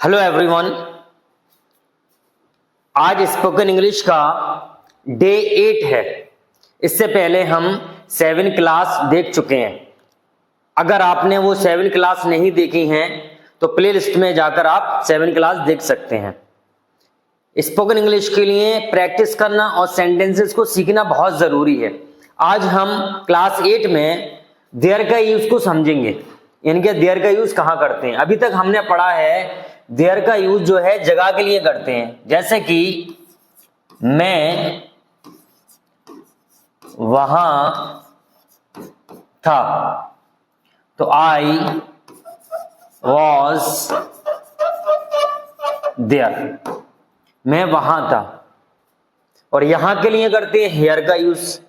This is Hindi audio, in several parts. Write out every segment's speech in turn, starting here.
Hello everyone. आज स्पोकन इंग्लिश का डे 8 है। इससे पहले हम 7 क्लास देख चुके हैं। अगर आपने वो 7 क्लास नहीं देखी हैं तो प्ले लिस्ट में जाकर आप 7 क्लास देख सकते हैं। स्पोकन इंग्लिश के लिए प्रैक्टिस करना और सेंटेंसेस को सीखना बहुत ज़रूरी है। आज हम क्लास 8 में देयर का यूज को समझेंगे, यानी कि देयर का यूज कहाँ करते हैं। अभी तक हमने पढ़ा है देयर का यूज जो है जगह के लिए करते हैं, जैसे कि मैं वहां था, तो आई वॉज देयर, मैं वहां था। और यहां के लिए करते हैं हेयर का यूज।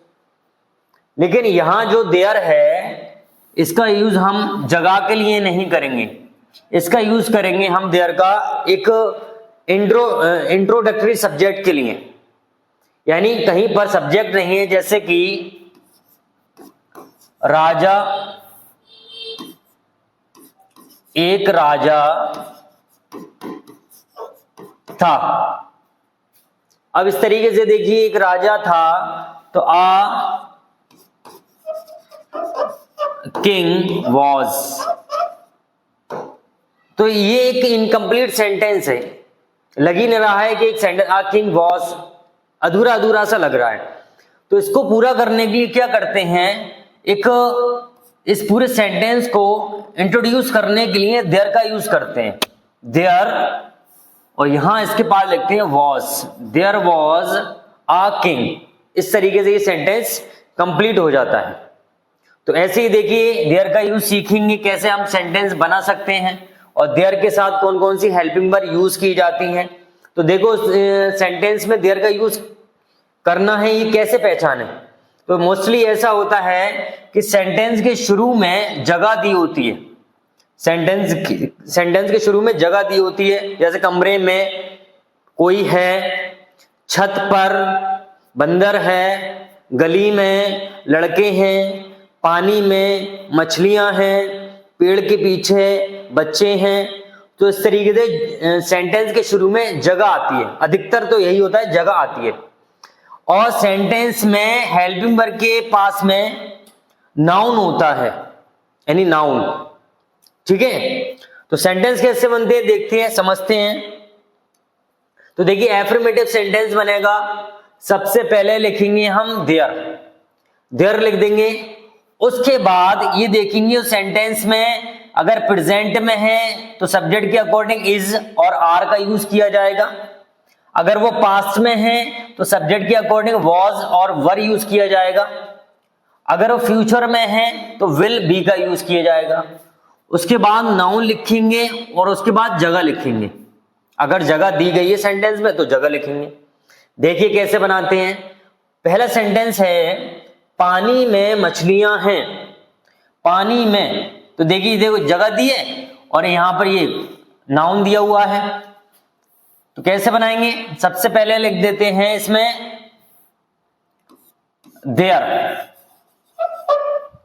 लेकिन यहां जो देयर है इसका यूज हम जगह के लिए नहीं करेंगे, इसका यूज करेंगे हम देयर का एक इंट्रोडक्टरी सब्जेक्ट के लिए। यानी कहीं पर सब्जेक्ट नहीं है, जैसे कि राजा, एक राजा था। अब इस तरीके से देखिए, एक राजा था तो किंग वॉज। तो ये एक इनकम्प्लीट सेंटेंस है, लग ही नहीं रहा है कि एक सेंटेंस किंग वॉज, अधूरा अधूरा सा लग रहा है। तो इसको पूरा करने के लिए क्या करते हैं, इस पूरे सेंटेंस को इंट्रोड्यूस करने के लिए देयर का यूज करते हैं। देयर, और यहां इसके पास लिखते हैं was, there was a king. इस तरीके से ये सेंटेंस कंप्लीट हो जाता है। तो ऐसे ही देखिए देयर का यूज सीखेंगे कैसे हम सेंटेंस बना सकते हैं और देयर के साथ कौन कौन सी हेल्पिंग वर्ब यूज की जाती हैं। तो देखो सेंटेंस में देयर का यूज करना है, ये कैसे पहचाने। तो मोस्टली ऐसा होता है कि सेंटेंस के शुरू में जगह दी होती है, सेंटेंस के शुरू में जगह दी होती है। जैसे कमरे में कोई है, छत पर बंदर है, गली में लड़के हैं, पानी में मछलियां हैं, पेड़ के पीछे बच्चे हैं। तो इस तरीके से सेंटेंस के शुरू में जगह आती है, अधिकतर तो यही होता है, जगह आती है। और सेंटेंस में हेल्पिंग वर्ब के पास में नाउन होता है, यानी नाउन। ठीक है, तो सेंटेंस कैसे बनते हैं देखते हैं, समझते हैं। तो देखिए एफर्मेटिव सेंटेंस बनेगा, सबसे पहले लिखेंगे हम देयर, देयर लिख देंगे। उसके बाद ये देखेंगे उस सेंटेंस में अगर प्रेजेंट में है तो सब्जेक्ट के अकॉर्डिंग इज और आर का यूज किया जाएगा। अगर वो पास्ट में है तो सब्जेक्ट के अकॉर्डिंग वॉज और वर यूज किया जाएगा। अगर वो फ्यूचर में है तो विल बी का यूज किया जाएगा। उसके बाद नाउन लिखेंगे और उसके बाद जगह लिखेंगे। अगर जगह दी गई है सेंटेंस में तो जगह लिखेंगे। देखिए कैसे बनाते हैं। पहला सेंटेंस है पानी में मछलियां हैं, पानी में, तो देखिए देखो जगह दी है और यहां पर ये नाउन दिया हुआ है। तो कैसे बनाएंगे, सबसे पहले लिख देते हैं इसमें देयर,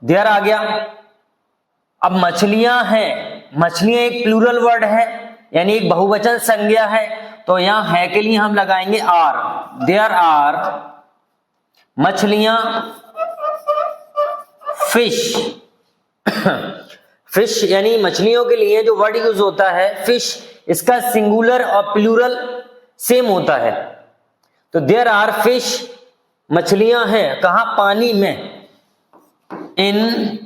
देयर आ गया। अब मछलियां हैं, मछलियां एक प्लूरल वर्ड है, यानी एक बहुवचन संज्ञा है। तो यहां है के लिए हम लगाएंगे आर, देयर आर मछलियां, फिश फिश यानी मछलियों के लिए जो वर्ड यूज होता है फिश, इसका सिंगुलर और प्लूरल सेम होता है। तो देयर आर फिश, मछलियां हैं कहां, पानी में, इन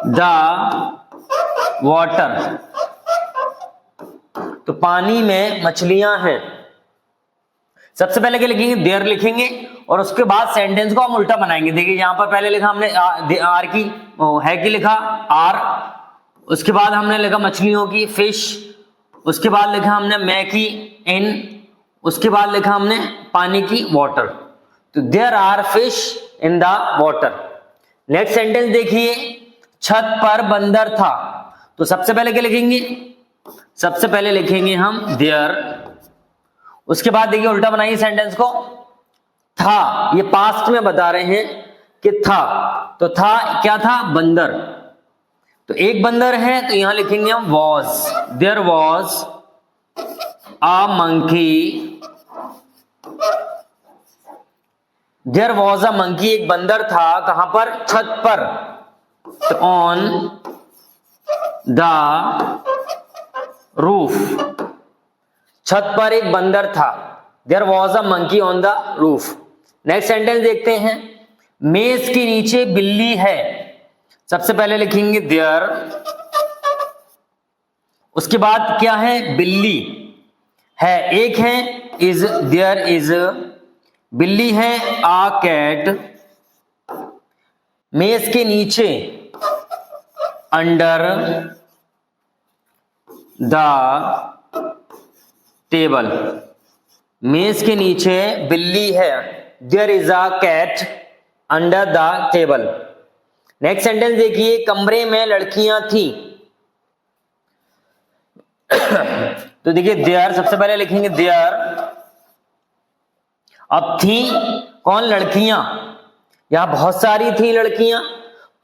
द वाटर, तो पानी में मछलियां हैं। सबसे पहले क्या लिखेंगे, देयर लिखेंगे और उसके बाद सेंटेंस को हम उल्टा बनाएंगे। देखिए यहां पर पहले लिखा हमने आर की, है की लिखा आर, उसके बाद हमने लिखा मछलियों की फिश, उसके बाद लिखा हमने मैं की इन, उसके बाद लिखा हमने पानी की वाटर। तो there are fish in the water. Next sentence देखिए, छत पर बंदर था। तो सबसे पहले क्या लिखेंगे, सबसे पहले लिखेंगे हम देयर, उसके बाद देखिए उल्टा बनाइए सेंटेंस को, था, ये पास्ट में बता रहे हैं कि था, तो था क्या था, बंदर। तो एक बंदर है तो यहां लिखेंगे हम was, there was a monkey, there was a monkey, एक बंदर था, कहां पर? छत पर, तो ऑन द रूफ, छत पर एक बंदर था, there was a monkey on the roof. Next sentence देखते हैं, मेज के नीचे बिल्ली है, सबसे पहले लिखेंगे देयर, उसके बाद क्या है? बिल्ली है, एक है, इज, देयर इज, बिल्ली है, आ कैट, मेज के नीचे, अंडर द टेबल, मेज के नीचे बिल्ली है, there is a cat under the table. Next sentence देखिए, कमरे में लड़कियां थी, तो देखिए देयर, सबसे पहले लिखेंगे देयर, अब थी कौन? लड़कियां, यहां बहुत सारी थी लड़कियां,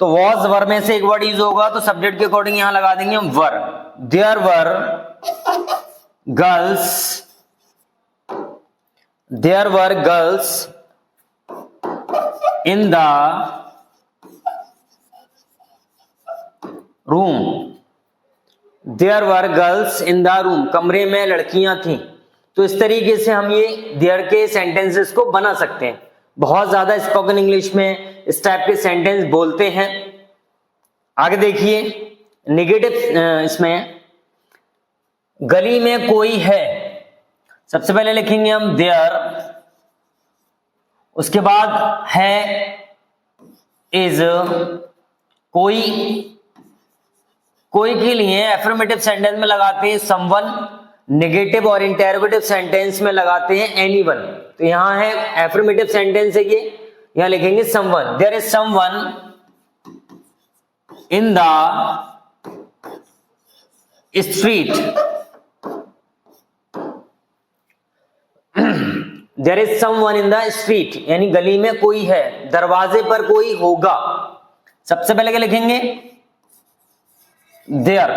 तो वॉज वर में से एक वर्ड यूज होगा, तो सब्जेक्ट के अकॉर्डिंग यहां लगा देंगे हम were, there were girls, there were girls in the room, there were girls in the room, कमरे में लड़कियां थीं। तो इस तरीके से हम ये देयर के सेंटेंसेस को बना सकते हैं। बहुत ज्यादा स्पोकन इंग्लिश में इस टाइप के सेंटेंस बोलते हैं। आगे देखिए, नेगेटिव इसमें, गली में कोई है, सबसे पहले लिखेंगे हम देयर, उसके बाद है, इज, कोई, कोई के लिए एफर्मेटिव सेंटेंस में लगाते हैं समवन, नेगेटिव और इंटरोगेटिव सेंटेंस में लगाते हैं एनीवन। तो यहां है एफर्मेटिव सेंटेंस है ये, यहां लिखेंगे someone, there is someone in the street, there is someone in the street, यानी गली में कोई है, दरवाजे पर कोई होगा। सबसे पहले क्या लिखेंगे? There,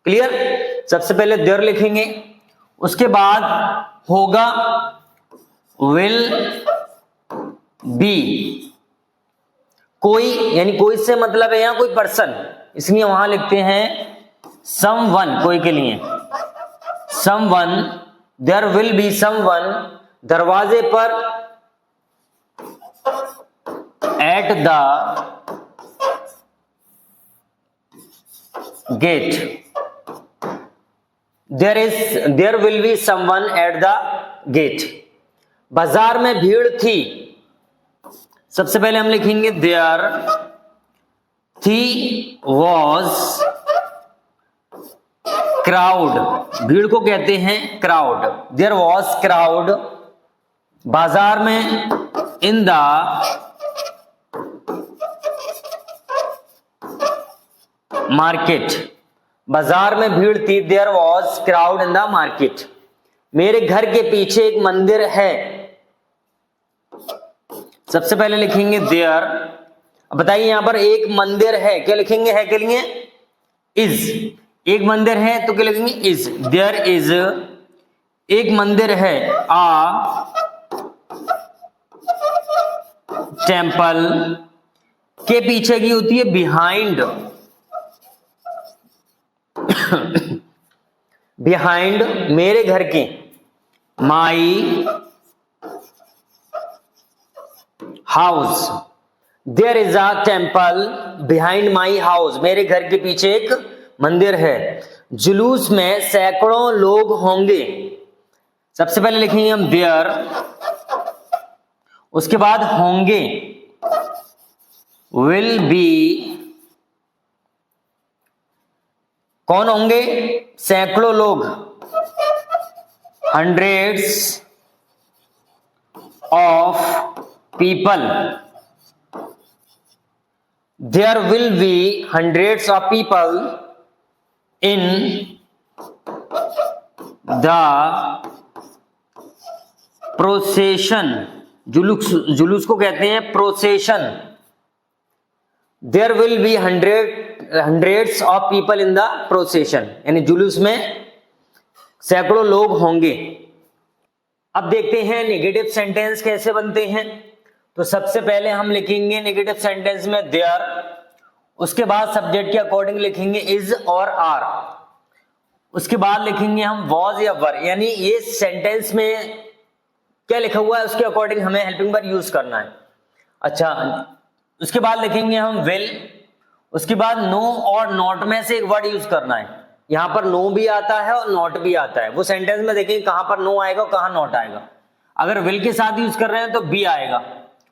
clear? सबसे पहले देयर लिखेंगे, उसके बाद होगा विल बी, कोई, यानी कोई से मतलब है यहां कोई पर्सन, इसलिए वहां लिखते हैं समवन, कोई के लिए someone, there will be someone, दरवाजे पर, at the gate, there will be someone at the gate. बाजार में भीड़ थी, सबसे पहले हम लिखेंगे देयर थी वॉज क्राउड, भीड़ को कहते हैं क्राउड, देयर वॉज क्राउड बाजार में, इन द मार्केट, बाजार में भीड़ थी, there was crowd in the market. मेरे घर के पीछे एक मंदिर है, सबसे पहले लिखेंगे देयर, अब बताइए यहां पर एक मंदिर है, क्या लिखेंगे? है के लिए इज, एक मंदिर है तो क्या लिखेंगे? इज, देयर इज, एक मंदिर है, आ टेम्पल, के पीछे की होती है बिहाइंड, बिहाइंड मेरे घर के, my house, there is a temple behind my house, मेरे घर के पीछे एक मंदिर है। जुलूस में सैकड़ों लोग होंगे, सबसे पहले लिखेंगे हम देयर, उसके बाद होंगे विल बी, कौन होंगे? सैकड़ों लोग, hundreds of people, there will be hundreds of people in the procession, जुलूस को कहते हैं procession, there will be 100 hundreds of people in the procession, यानी जुलूस में सैकड़ों लोग होंगे। अब देखते हैं नेगेटिव सेंटेंस कैसे बनते हैं। तो सबसे पहले हम लिखेंगे नेगेटिव सेंटेंस में देयर, उसके बाद सब्जेक्ट के अकॉर्डिंग लिखेंगे इज और आर, उसके बाद लिखेंगे हम वॉज या वर, यानी ये सेंटेंस में क्या लिखा हुआ है उसके अकॉर्डिंग हमें हेल्पिंग वर्ब यूज करना है। अच्छा, उसके बाद लिखेंगे हम विल, उसके बाद नो और नॉट में से एक वर्ड यूज करना है। यहां पर नो भी आता है और नॉट भी आता है, वो सेंटेंस में देखेंगे कहां पर नो आएगा और कहां नॉट आएगा। अगर विल के साथ यूज कर रहे हैं तो बी आएगा,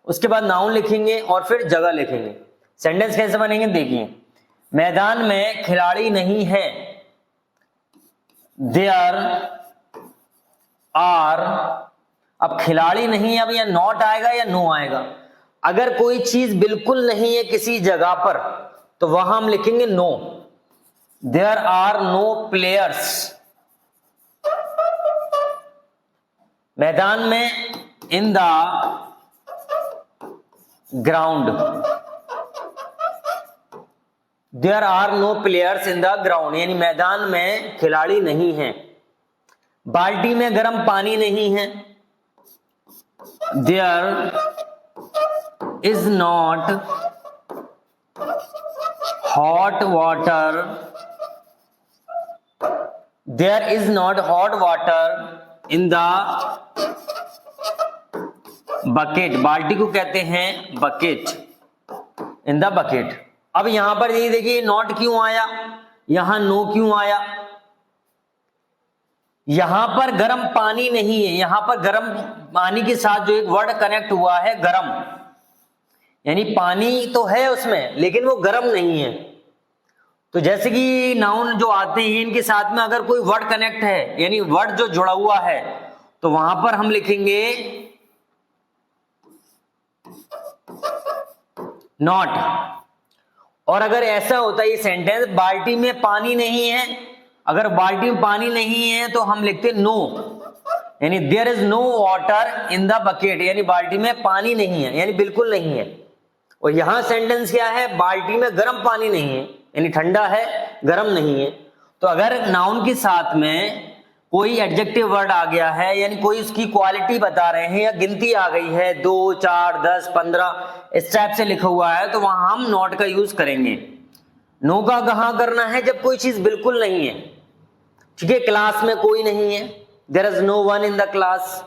उसके बाद नाउन लिखेंगे और फिर जगह लिखेंगे। सेंटेंस कैसे बनेंगे देखिए, मैदान में खिलाड़ी नहीं है, देयर आर, अब खिलाड़ी नहीं है, अब या नॉट आएगा या नो आएगा। अगर कोई चीज बिल्कुल नहीं है किसी जगह पर तो वहां हम लिखेंगे no, there are no players. मैदान में in the ground, there are no players in the ground, यानी मैदान में खिलाड़ी नहीं है। बाल्टी में गर्म पानी नहीं है, there is not hot water, there is not hot water in the bucket, बाल्टी को कहते हैं बकेट, इन द बकेट। अब यहां पर ये देखिए नॉट क्यों आया, यहां नो क्यों आया। यहां पर गर्म पानी नहीं है, यहां पर गर्म पानी के साथ जो एक वर्ड कनेक्ट हुआ है गर्म, यानी पानी तो है उसमें लेकिन वो गर्म नहीं है। तो जैसे कि नाउन जो आते हैं इनके साथ में अगर कोई वर्ड कनेक्ट है यानी वर्ड जो जुड़ा हुआ है तो वहां पर हम लिखेंगे नॉट। और अगर ऐसा होता है ये सेंटेंस बाल्टी में पानी नहीं है, अगर बाल्टी में पानी नहीं है तो हम लिखते नो, यानी there is no water in the bucket, यानी बाल्टी में पानी नहीं है, यानी बिल्कुल नहीं है। और यहां सेंटेंस क्या है, बाल्टी में गर्म पानी नहीं है, यानी ठंडा है गर्म नहीं है। तो अगर नाउन के साथ में कोई एडजेक्टिव वर्ड आ गया है यानी कोई उसकी क्वालिटी बता रहे हैं या गिनती आ गई है 2, 4, 10, 15 इस टाइप से लिखा हुआ है तो वहां हम नॉट का यूज करेंगे। नो का कहां करना है, जब कोई चीज बिल्कुल नहीं है, ठीक है, क्लास में कोई नहीं है, there is no one in the class,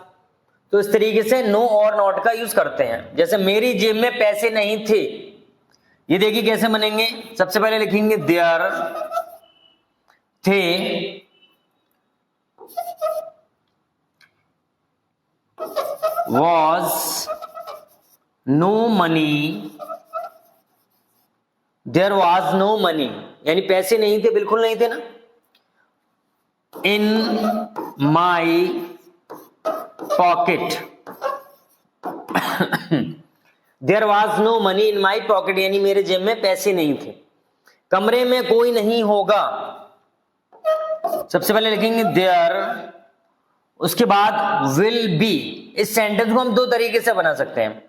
तो इस तरीके से नो और नॉट का यूज करते हैं। जैसे मेरी जेब में पैसे नहीं थे, ये देखिए कैसे बनेंगे। सबसे पहले लिखेंगे देयर थे was no money, there was no money, यानी पैसे नहीं थे, बिल्कुल नहीं थे ना। in my pocket there was no money in my pocket, यानी मेरे जेब में पैसे नहीं थे। कमरे में कोई नहीं होगा, सबसे पहले लिखेंगे there, उसके बाद will be। इस सेंटेंस को हम दो तरीके से बना सकते हैं।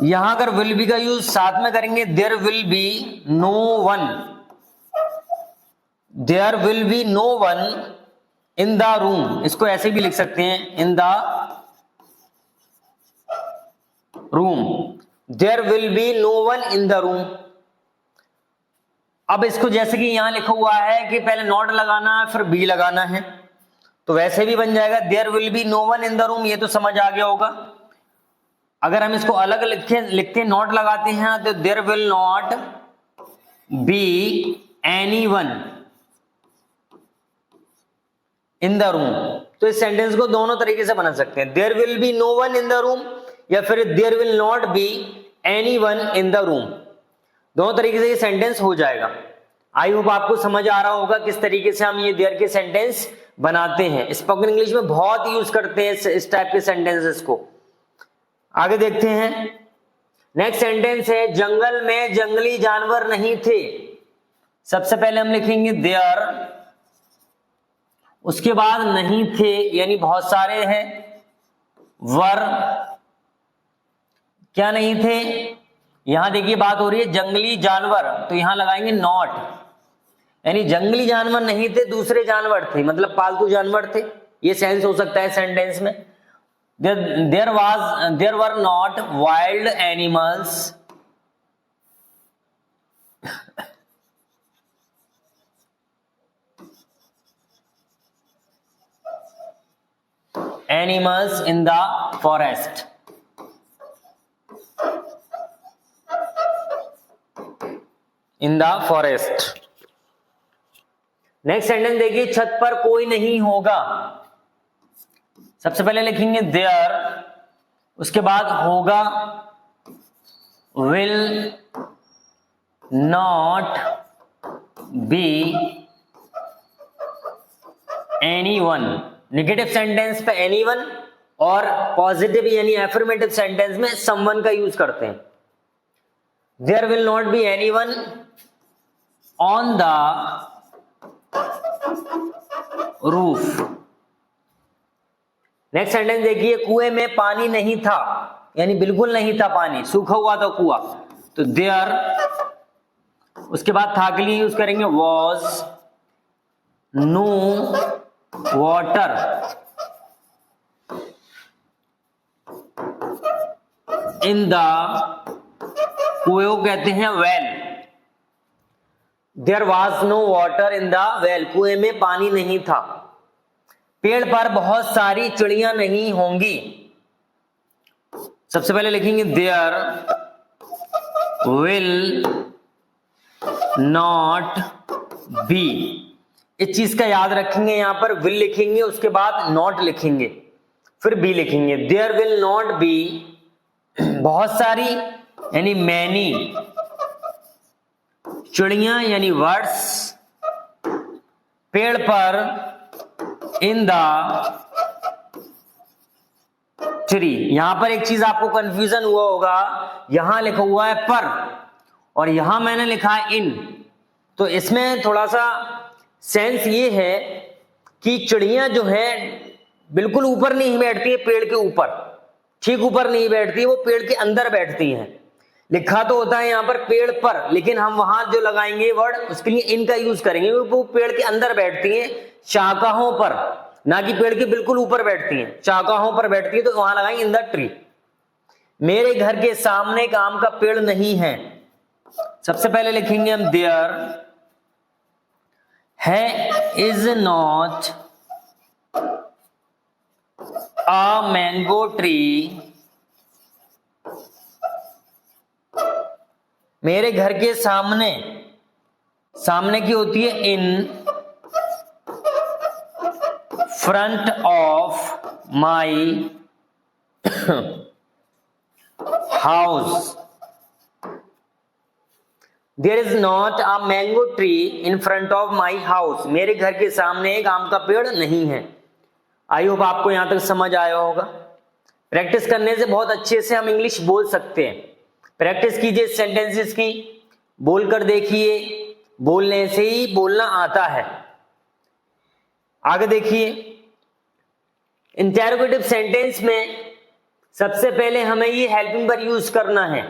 यहां अगर will be का यूज साथ में करेंगे there will be no one, there will be no one in the room, इसको ऐसे भी लिख सकते हैं in the room, there will be no one in the room। अब इसको जैसे कि यहां लिखा हुआ है कि पहले नॉट लगाना है फिर बी लगाना है, तो वैसे भी बन जाएगा there will be no one in the room, ये तो समझ आ गया होगा। अगर हम इसको अलग लिखते नॉट लगाते हैं तो there will not be anyone in the room, तो इस सेंटेंस को दोनों तरीके से बना सकते हैं, there will be no one in the room या फिर there will not be anyone in the room, दोनों तरीके से ये सेंटेंस हो जाएगा। आई होप आपको समझ आ रहा होगा किस तरीके से हम ये देयर के सेंटेंस बनाते हैं। स्पोकन इंग्लिश में बहुत यूज करते हैं इस टाइप के सेंटेंसेस को। आगे देखते हैं, नेक्स्ट सेंटेंस है जंगल में जंगली जानवर नहीं थे। सबसे पहले हम लिखेंगे देयर, उसके बाद नहीं थे यानी बहुत सारे हैं, वर क्या नहीं थे, यहां देखिए बात हो रही है जंगली जानवर, तो यहां लगाएंगे नॉट, यानी जंगली जानवर नहीं थे, दूसरे जानवर थे, मतलब पालतू जानवर थे। ये सेंस हो सकता है सेंटेंस में। There were not wild animals in the forest. In the forest. Next sentence देखिए, छत पर कोई नहीं होगा। सबसे पहले लिखेंगे देयर, उसके बाद होगा will not be anyone. Negative sentence पे एनीवन और पॉजिटिव यानी एफर्मेटिव सेंटेंस में समवन का यूज करते हैं। There will not be anyone on the roof. Next sentence देखिए, कुएं में पानी नहीं था, यानी बिल्कुल नहीं था पानी, सूखा हुआ था कुआं, तो देयर, उसके बाद था के लिए यूज करेंगे was no water in the, कुएं को कहते हैं well. There was no water in the well, कुएं में पानी नहीं था। पेड़ पर बहुत सारी चिड़ियां नहीं होंगी। सबसे पहले लिखेंगे देयर विल नॉट बी। इस चीज का याद रखेंगे, यहां पर विल लिखेंगे, उसके बाद नॉट लिखेंगे, फिर बी लिखेंगे। देयर विल नॉट बी, बहुत सारी यानी मैनी, चिड़ियां यानी वर्ड्स, पेड़ पर इन द ट्री। यहां पर एक चीज आपको कंफ्यूजन हुआ होगा, यहां लिखा हुआ है पर और यहां मैंने लिखा है इन, तो इसमें थोड़ा सा सेंस ये है कि चिड़ियां जो है बिल्कुल ऊपर नहीं बैठती है, पेड़ के ऊपर, ठीक ऊपर नहीं बैठती है, वो पेड़ के अंदर बैठती हैं। लिखा तो होता है यहां पर पेड़ पर, लेकिन हम वहां जो लगाएंगे वर्ड उसके लिए इन का यूज करेंगे, वो पेड़ के अंदर बैठती हैं, शाखाओं पर, ना कि पेड़ के बिल्कुल ऊपर बैठती हैं, शाखाओं पर बैठती है, तो वहां लगाएंगे इन द ट्री। मेरे घर के सामने एक आम का पेड़ नहीं है। सबसे पहले लिखेंगे हम देयर है is not a mango tree. मेरे घर के सामने, सामने की होती है in, front of my house there is not a mango tree in front of my house. मेरे घर के सामने एक आम का पेड़ नहीं है। आई होप आपको यहां तक समझ आया होगा। प्रैक्टिस करने से बहुत अच्छे से हम इंग्लिश बोल सकते हैं। प्रैक्टिस कीजिए सेंटेंसेस की, बोलकर देखिए, बोलने से ही बोलना आता है। आगे देखिए, इंटेरोगेटिव सेंटेंस में सबसे पहले हमें ये हेल्पिंग वर्ब यूज करना है,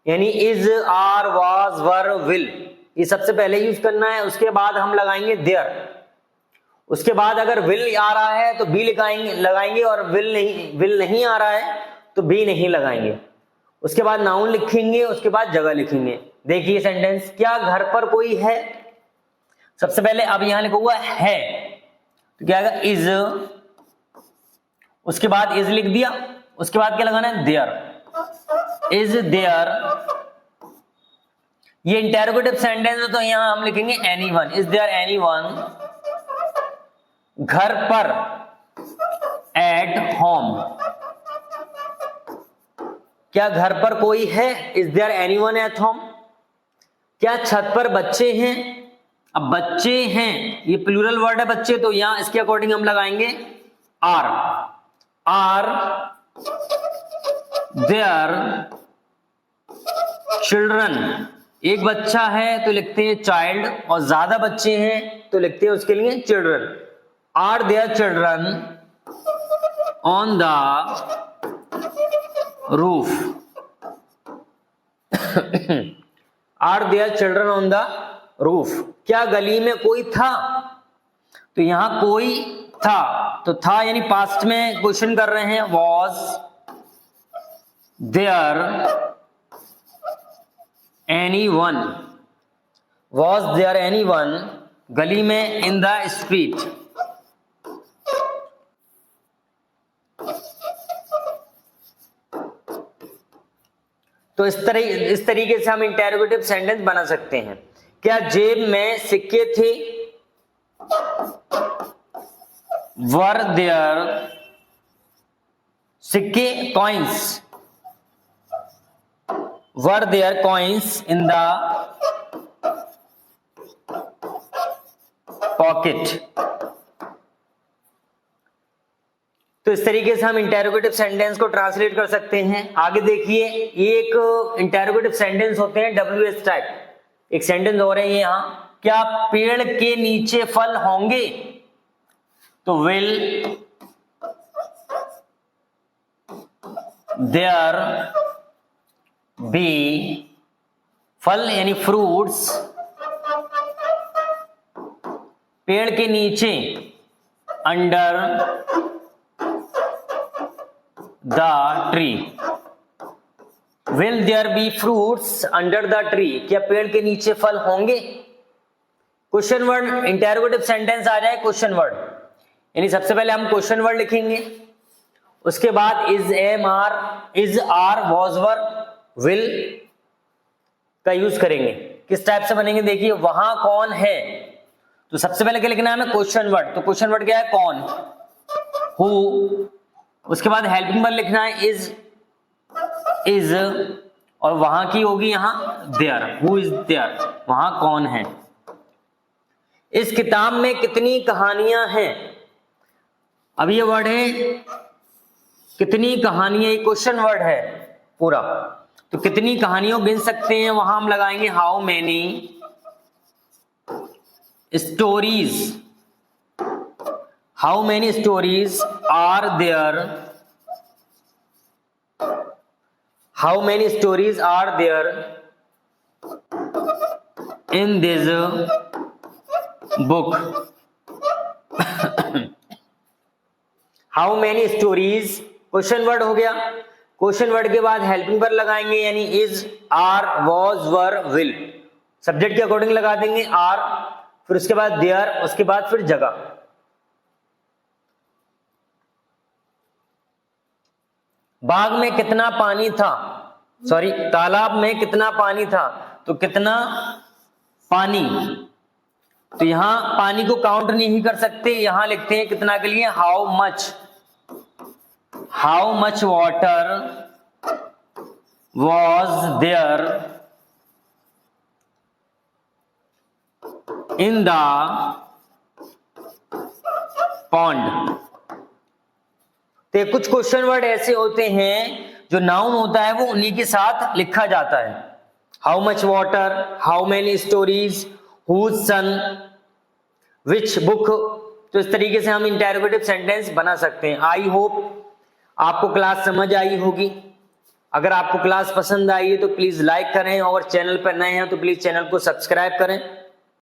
यानी is, are, was, were, will, ये सबसे पहले यूज करना है। उसके बाद हम लगाएंगे देयर। उसके बाद अगर विल आ रहा है तो बी लगाएंगे और विल नहीं आ रहा है तो बी नहीं लगाएंगे। उसके बाद नाउन लिखेंगे, उसके बाद जगह लिखेंगे। देखिए सेंटेंस, क्या घर पर कोई है? सबसे पहले अब यहां लिखा हुआ है तो क्या आएगा इज, उसके बाद इज लिख दिया, उसके बाद क्या लगाना है देयर, इज देयर। ये इंटेरोगेटिव सेंटेंस है तो यहां हम लिखेंगे एनीवन, इज देयर एनीवन घर पर, एट होम, क्या घर पर कोई है? Is there anyone at home. क्या छत पर बच्चे हैं? अब बच्चे हैं ये प्लूरल वर्ड है बच्चे, तो यहां इसके अकॉर्डिंग हम लगाएंगे आर, आर देयर चिल्ड्रन। एक बच्चा है तो लिखते हैं चाइल्ड, और ज्यादा बच्चे हैं तो लिखते हैं उसके लिए children. Are there children on the roof. Are there children on the roof, क्या गली में कोई था? तो यहां कोई था, तो था यानी पास्ट में क्वेश्चन कर रहे हैं, was there anyone, was there anyone गली में, इन द स्ट्रीट। तो इस तरीके से हम इंटेरोगेटिव सेंटेंस बना सकते हैं। क्या जेब में सिक्के थे? वर देयर सिक्के, coins, were there coins in the pocket. तो इस तरीके से हम इंटेरोगेटिव सेंटेंस को ट्रांसलेट कर सकते हैं। आगे देखिए, ये एक इंटेरोगेटिव सेंटेंस होते हैं WH टाइप। एक सेंटेंस हो रहे हैं यहां, क्या पेड़ के नीचे फल होंगे? तो विल देयर बी, फल यानी फ्रूट्स, पेड़ के नीचे, under the tree. Will there be fruits under the tree, क्या पेड़ के नीचे फल होंगे? क्वेश्चन वर्ड, इंटेरोगेटिव सेंटेंस आ जाए क्वेश्चन वर्ड, यानी सबसे पहले हम क्वेश्चन वर्ड लिखेंगे, उसके बाद is, am, are, is, are, was, were, will का यूज करेंगे। किस टाइप से बनेंगे देखिए, वहां कौन है, तो सबसे पहले क्या लिखना है हमें? Question word. तो क्वेश्चन वर्ड क्या है? कौन, हु, उसके बाद हेल्पिंग वर्ब लिखना है इज, और वहां की होगी यहां देयर, हु इज देयर, वहां कौन है। इस किताब में कितनी कहानियां हैं? अब ये वर्ड है कितनी कहानियां, क्वेश्चन वर्ड है पूरा, तो कितनी कहानियों गिन सकते हैं, वहां हम लगाएंगे how many stories, how many stories are there, how many stories are there in this book. How many stories question word हो गया। क्वेश्चन वर्ड के बाद हेल्पिंग वर्ब लगाएंगे, यानी is, are, was, were, will, subject के अकॉर्डिंग लगा देंगे आर, फिर उसके बाद देयर, उसके बाद फिर जगह। बाग में कितना पानी था, सॉरी तालाब में कितना पानी था, तो कितना पानी, तो यहां पानी को काउंट नहीं कर सकते, यहां लिखते हैं कितना के लिए, how much water was there in the pond. तो कुछ क्वेश्चन वर्ड ऐसे होते हैं जो नाउन होता है वो उन्हीं के साथ लिखा जाता है, how much water, how many stories, whose son, which book. तो इस तरीके से हम इंटेरोगेटिव सेंटेंस बना सकते हैं। आई होप आपको क्लास समझ आई होगी। अगर आपको क्लास पसंद आई है तो प्लीज लाइक करें, और चैनल पर नए हैं तो प्लीज चैनल को सब्सक्राइब करें।